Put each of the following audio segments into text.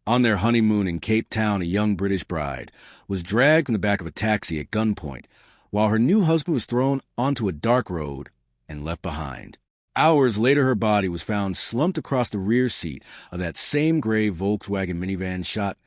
On their honeymoon in Cape Town, a young British bride was dragged from the back of a taxi at gunpoint, while her new husband was thrown onto a dark road and left behind. Hours later, her body was found slumped across the rear seat of that same gray Volkswagen minivan, shot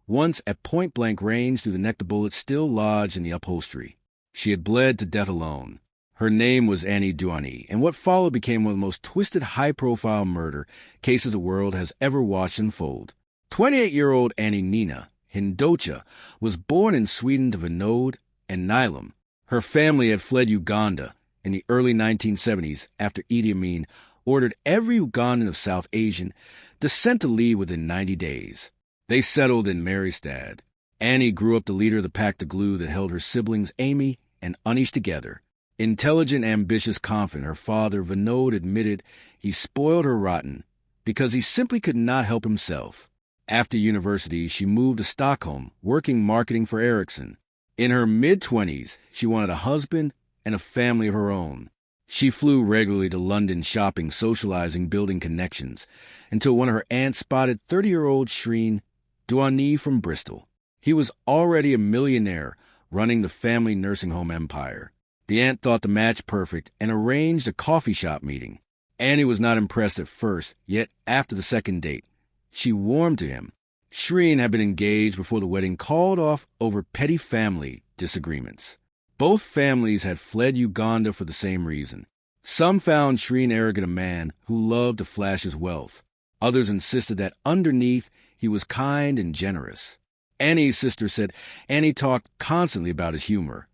once at point-blank range through the neck, the bullet still lodged in the upholstery. She had bled to death alone. Her name was Anni Dewani, and what followed became one of the most twisted, high-profile murder cases the world has ever watched unfold. 28-year-old Anni Nina Hindocha was born in Sweden to Vinod and Nilam. Her family had fled Uganda in the early 1970s after Idi Amin ordered every Ugandan of South Asian descent to leave within 90 days. They settled in Mariestad. Annie grew up the leader of the pack, the glue that held her siblings Amy and Anish together. Intelligent, ambitious, confident, her father, Vinod, admitted he spoiled her rotten because he simply could not help himself. After university, she moved to Stockholm, working marketing for Ericsson. In her mid-20s, she wanted a husband and a family of her own. She flew regularly to London, shopping, socializing, building connections, until one of her aunts spotted 30-year-old Shrien Dewani from Bristol. He was already a millionaire, running the family nursing home empire. The aunt thought the match perfect and arranged a coffee shop meeting. Annie was not impressed at first, yet after the second date, she warmed to him. Shrien had been engaged before the wedding called off over petty family disagreements. Both families had fled Uganda for the same reason. Some found Shrien arrogant a man who loved to flash his wealth. Others insisted that underneath he was kind and generous. Annie's sister said Annie talked constantly about his humor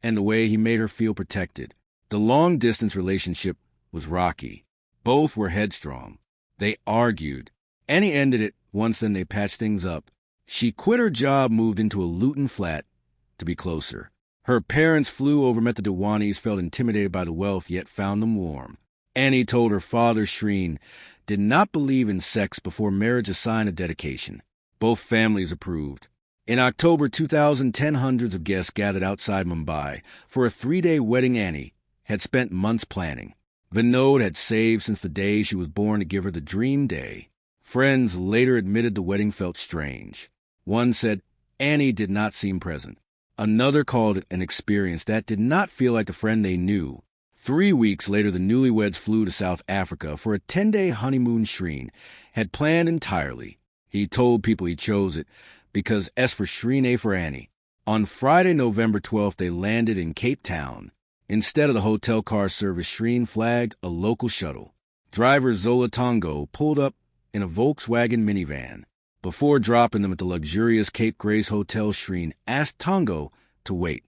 and the way he made her feel protected. The long-distance relationship was rocky. Both were headstrong. They argued. Annie ended it once, then they patched things up. She quit her job, moved into a Luton flat to be closer. Her parents flew over, met the Dewanis, felt intimidated by the wealth, yet found them warm. Annie told her father, Shrien, did not believe in sex before marriage, a sign of dedication. Both families approved. In October 2010, hundreds of guests gathered outside Mumbai for a 3-day wedding Annie had spent months planning. Vinod had saved since the day she was born to give her the dream day. Friends later admitted the wedding felt strange. One said Annie did not seem present. Another called it an experience that did not feel like the friend they knew. 3 weeks later, the newlyweds flew to South Africa for a 10-day honeymoon Shrien had planned entirely. He told people he chose it because S for Shrien, A for Annie. On Friday, November 12th, they landed in Cape Town. Instead of the hotel car service, Shrien flagged a local shuttle. Driver Zola Tongo pulled up in a Volkswagen minivan. Before dropping them at the luxurious Cape Grace Hotel, Shrien asked Tongo to wait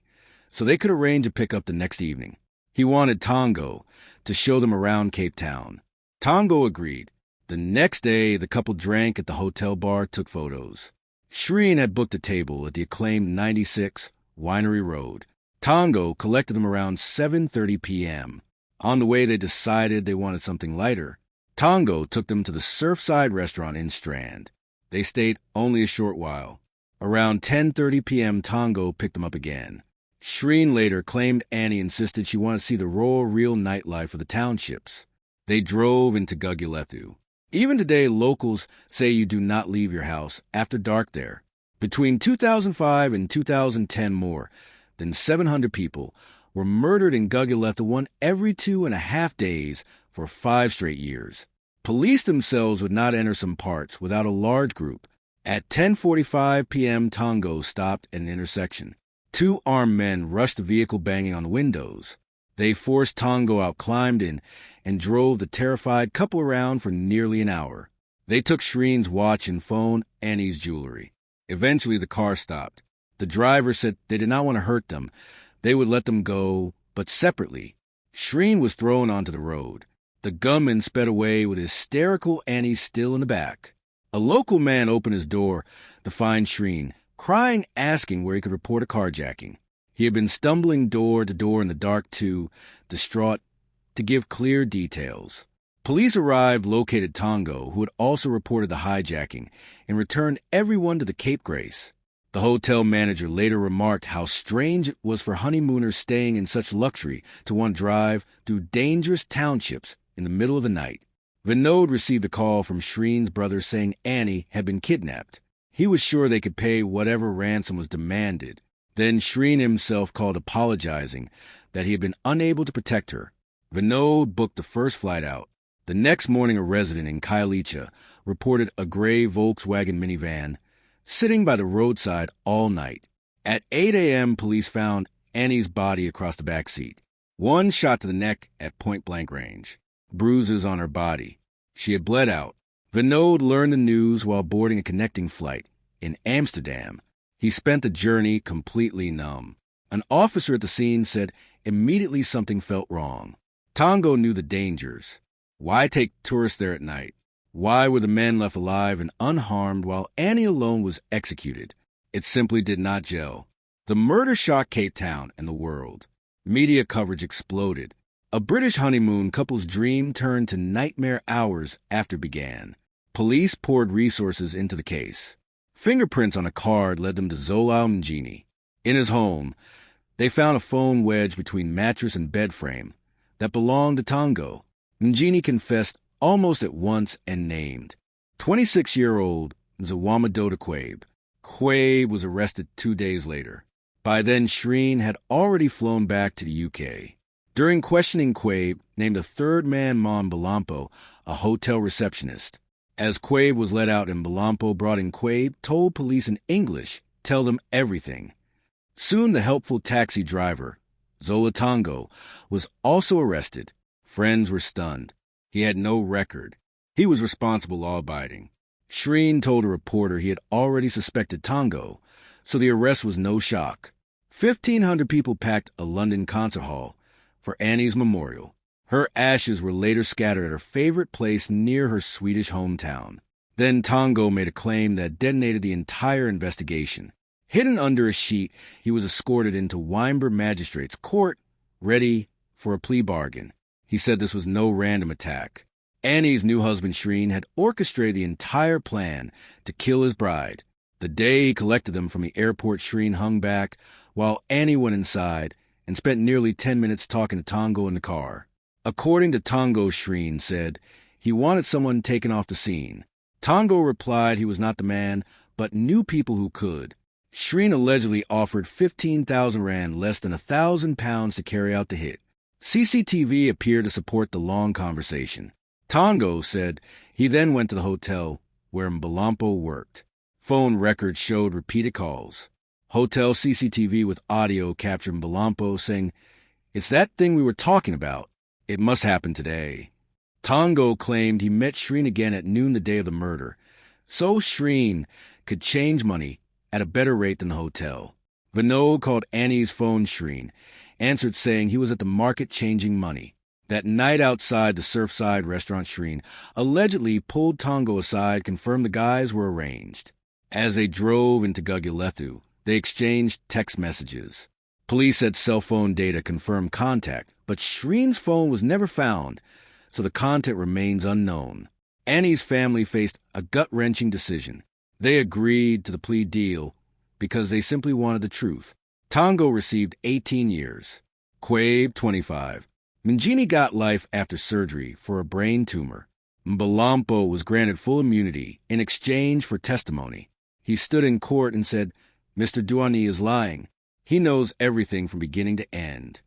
so they could arrange a pickup the next evening. He wanted Tongo to show them around Cape Town. Tongo agreed. The next day, the couple drank at the hotel bar, took photos. Shrien had booked a table at the acclaimed 96 Winery Road. Tongo collected them around 7:30 p.m. On the way, they decided they wanted something lighter. Tongo took them to the Surfside restaurant in Strand. They stayed only a short while. Around 10:30 p.m., Tongo picked them up again. Shrien later claimed Annie insisted she wanted to see the raw, real nightlife of the townships. They drove into Gugulethu. Even today, locals say you do not leave your house after dark there. Between 2005 and 2010, more than 700 people were murdered in Gugulethu, one every 2.5 days for 5 straight years. Police themselves would not enter some parts without a large group. At 10:45 p.m., Tongo stopped at an intersection. 2 armed men rushed the vehicle, banging on the windows. They forced Tongo out, climbed in, and drove the terrified couple around for nearly an hour. They took Shrien's watch and phone, Annie's jewelry. Eventually, the car stopped. The driver said they did not want to hurt them. They would let them go, but separately. Shrien was thrown onto the road. The gunman sped away with hysterical Annie still in the back. A local man opened his door to find Shrien, crying, asking where he could report a carjacking. He had been stumbling door to door in the dark, too distraught to give clear details. Police arrived, located Tongo, who had also reported the hijacking, and returned everyone to the Cape Grace. The hotel manager later remarked how strange it was for honeymooners staying in such luxury to want to drive through dangerous townships in the middle of the night. Vinod received a call from Shrien's brother saying Annie had been kidnapped. He was sure they could pay whatever ransom was demanded. Then Shrien himself called apologizing that he had been unable to protect her. Vinod booked the first flight out. The next morning, a resident in Khayelitsha reported a gray Volkswagen minivan sitting by the roadside all night. At 8 a.m., police found Annie's body across the back seat. One shot to the neck at point-blank range. Bruises on her body. She had bled out. Vinod learned the news while boarding a connecting flight in Amsterdam. He spent the journey completely numb. An officer at the scene said immediately something felt wrong. Tongo knew the dangers. Why take tourists there at night? Why were the men left alive and unharmed while Annie alone was executed? It simply did not gel. The murder shocked Cape Town and the world. Media coverage exploded. A British honeymoon couple's dream turned to nightmare hours after it began. Police poured resources into the case. Fingerprints on a card led them to Zola Tongo. In his home, they found a phone wedged between mattress and bed frame that belonged to Tongo. Tongo confessed almost at once and named 26-year-old Zawamadoda Quabe. Quabe was arrested 2 days later. By then, Shrien had already flown back to the UK. During questioning, Quabe named a third man Mbalampo, a hotel receptionist. As Quabe was let out and Mbalampo brought in Quabe, told police in English, tell them everything. Soon the helpful taxi driver, Zola Tongo, was also arrested. Friends were stunned. He had no record. He was responsible law-abiding. Shrien told a reporter he had already suspected Tongo, so the arrest was no shock. 1,500 people packed a London concert hall for Annie's memorial. Her ashes were later scattered at her favorite place near her Swedish hometown. Then Tongo made a claim that detonated the entire investigation. Hidden under a sheet, he was escorted into Wimber Magistrate's Court, ready for a plea bargain. He said this was no random attack. Annie's new husband Shrien had orchestrated the entire plan to kill his bride. The day he collected them from the airport, Shrien hung back while Annie went inside and spent nearly 10 minutes talking to Tongo in the car. According to Tongo, Shrien said he wanted someone taken off the scene. Tongo replied he was not the man, but knew people who could. Shrien allegedly offered 15,000 rand, less than 1,000 pounds, to carry out the hit. CCTV appeared to support the long conversation. Tongo said he then went to the hotel where Mbalampo worked. Phone records showed repeated calls. Hotel CCTV with audio captured Mbalampo saying, "It's that thing we were talking about. It must happen today." Tongo claimed he met Shrien again at noon the day of the murder, so Shrien could change money at a better rate than the hotel. Vinod called Annie's phone. Shrien answered saying he was at the market changing money. That night outside the Surfside restaurant, Shrien allegedly pulled Tongo aside, confirmed the guys were arranged. As they drove into Gugulethu, they exchanged text messages. Police said cell phone data confirmed contact, but Shrien's phone was never found, so the content remains unknown. Annie's family faced a gut-wrenching decision. They agreed to the plea deal because they simply wanted the truth. Tongo received 18 years. Quabe, 25. Tongo got life after surgery for a brain tumor. Mbalampo was granted full immunity in exchange for testimony. He stood in court and said, "Mr. Dewani is lying. He knows everything from beginning to end."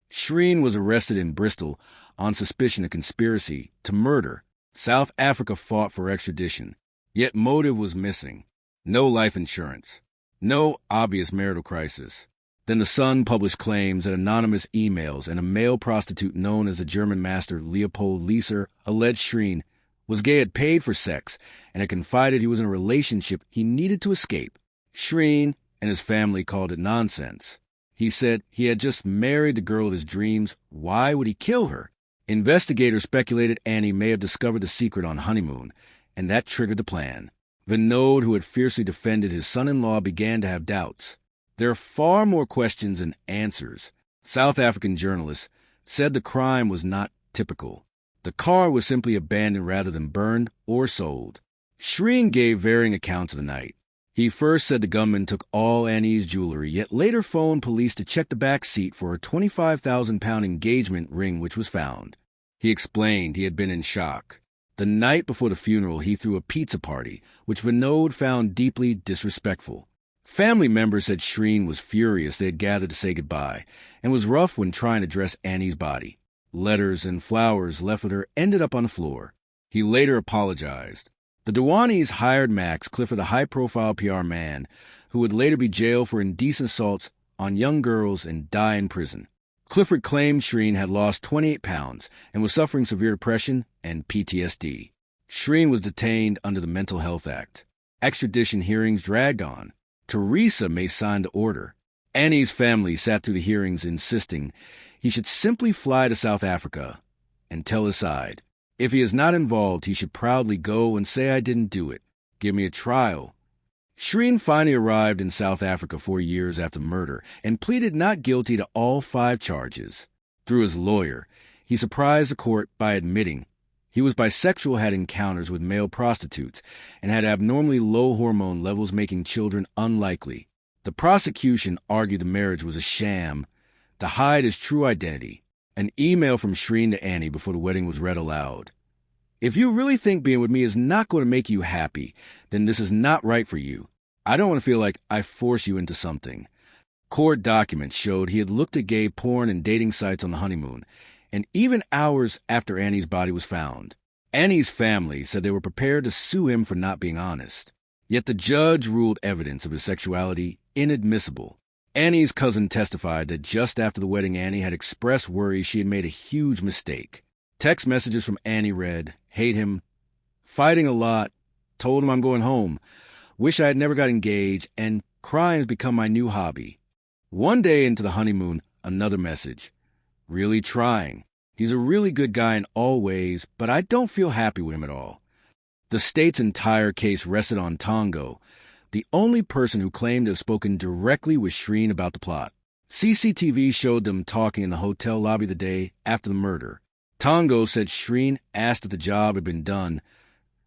Shrien was arrested in Bristol on suspicion of conspiracy to murder. South Africa fought for extradition, yet motive was missing. No life insurance. No obvious marital crisis. Then the Sun published claims that anonymous emails and a male prostitute known as the German master Leopold Lieser alleged Shrien was gay, had paid for sex, and had confided he was in a relationship he needed to escape. Shrien and his family called it nonsense. He said he had just married the girl of his dreams. Why would he kill her? Investigators speculated Annie may have discovered the secret on Honeymoon, and that triggered the plan. Vinod, who had fiercely defended his son-in-law, began to have doubts. There are far more questions than answers. South African journalists said the crime was not typical. The car was simply abandoned rather than burned or sold. Shrien gave varying accounts of the night. He first said the gunman took all Annie's jewelry, yet later phoned police to check the back seat for a 25,000-pound engagement ring which was found. He explained he had been in shock. The night before the funeral, he threw a pizza party, which Vinod found deeply disrespectful. Family members said Shrien was furious they had gathered to say goodbye, and was rough when trying to dress Annie's body. Letters and flowers left with her ended up on the floor. He later apologized. The Dewanis hired Max, Clifford, a high-profile PR man, who would later be jailed for indecent assaults on young girls and die in prison. Clifford claimed Shrien had lost 28 pounds and was suffering severe depression and PTSD. Shrien was detained under the Mental Health Act. Extradition hearings dragged on. Teresa may sign the order. Annie's family sat through the hearings insisting he should simply fly to South Africa and tell his side. If he is not involved, he should proudly go and say, "I didn't do it. Give me a trial." Shrien finally arrived in South Africa 4 years after the murder and pleaded not guilty to all 5 charges. Through his lawyer, he surprised the court by admitting he was bisexual, had encounters with male prostitutes, and had abnormally low hormone levels, making children unlikely. The prosecution argued the marriage was a sham to hide his true identity. An email from Shrien to Annie before the wedding was read aloud. "If you really think being with me is not going to make you happy, then this is not right for you. I don't want to feel like I force you into something." Court documents showed he had looked at gay porn and dating sites on the honeymoon, and even hours after Annie's body was found. Annie's family said they were prepared to sue him for not being honest. Yet the judge ruled evidence of his sexuality inadmissible. Annie's cousin testified that just after the wedding, Annie had expressed worry she had made a huge mistake. Text messages from Annie read, "Hate him, fighting a lot, told him I'm going home, wish I had never got engaged, and crying has become my new hobby." One day into the honeymoon, another message. "Really trying. He's a really good guy in all ways, but I don't feel happy with him at all." The state's entire case rested on Tongo, the only person who claimed to have spoken directly with Shrien about the plot. CCTV showed them talking in the hotel lobby the day after the murder. Tongo said Shrien asked if the job had been done,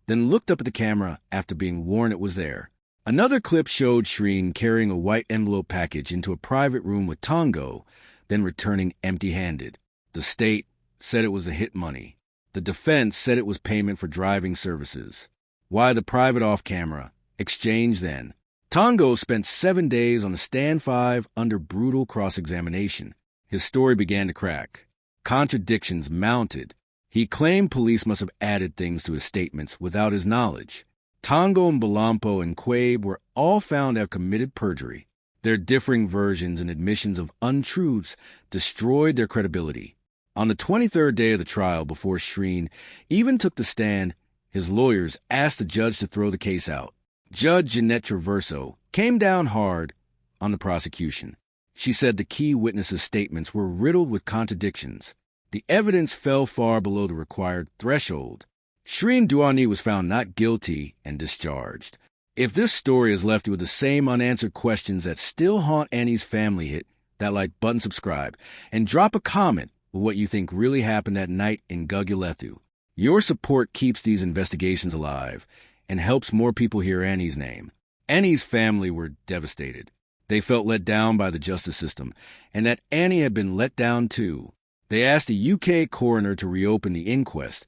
then looked up at the camera after being warned it was there. Another clip showed Shrien carrying a white envelope package into a private room with Tongo, then returning empty-handed. The state said it was a hit money. The defense said it was payment for driving services. Why the private off-camera exchange then? Tongo spent 7 days on the stand 5 under brutal cross-examination. His story began to crack. Contradictions mounted. He claimed police must have added things to his statements without his knowledge. Tongo and Balampo and Quabe were all found to have committed perjury. Their differing versions and admissions of untruths destroyed their credibility. On the 23rd day of the trial, before Shrien even took the stand, his lawyers asked the judge to throw the case out. Judge Jeanette Traverso came down hard on the prosecution. She said the key witnesses' statements were riddled with contradictions. The evidence fell far below the required threshold. Shrien Dewani was found not guilty and discharged. If this story has left you with the same unanswered questions that still haunt Annie's family, hit that like button, subscribe, and drop a comment with what you think really happened that night in Gugulethu. Your support keeps these investigations alive and helps more people hear Annie's name. Annie's family were devastated. They felt let down by the justice system, and that Annie had been let down too. They asked the UK coroner to reopen the inquest,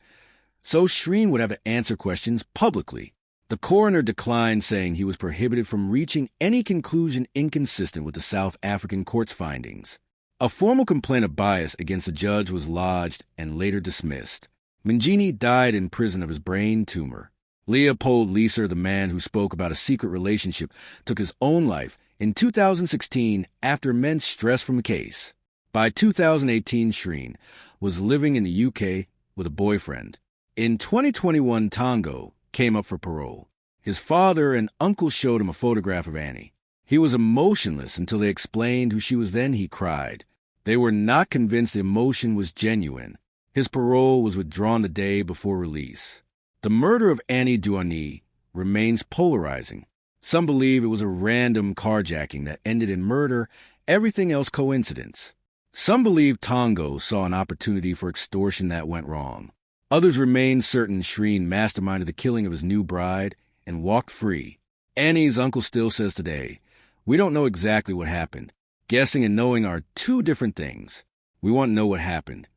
so Shrien would have to answer questions publicly. The coroner declined, saying he was prohibited from reaching any conclusion inconsistent with the South African court's findings. A formal complaint of bias against the judge was lodged and later dismissed. Mangini died in prison of his brain tumor. Leopold Leeser, the man who spoke about a secret relationship, took his own life in 2016 after immense stress from the case. By 2018, Shrien was living in the UK with a boyfriend. In 2021, Tongo came up for parole. His father and uncle showed him a photograph of Annie. He was emotionless until they explained who she was. Then he cried. They were not convinced the emotion was genuine. His parole was withdrawn the day before release. The murder of Anni Dewani remains polarizing. Some believe it was a random carjacking that ended in murder, everything else coincidence. Some believe Tongo saw an opportunity for extortion that went wrong. Others remain certain Shrien masterminded the killing of his new bride and walked free. Annie's uncle still says today, "We don't know exactly what happened. Guessing and knowing are two different things. We want to know what happened."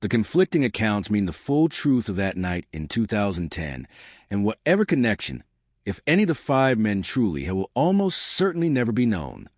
The conflicting accounts mean the full truth of that night in 2010, and whatever connection, if any, the five men truly had will almost certainly never be known.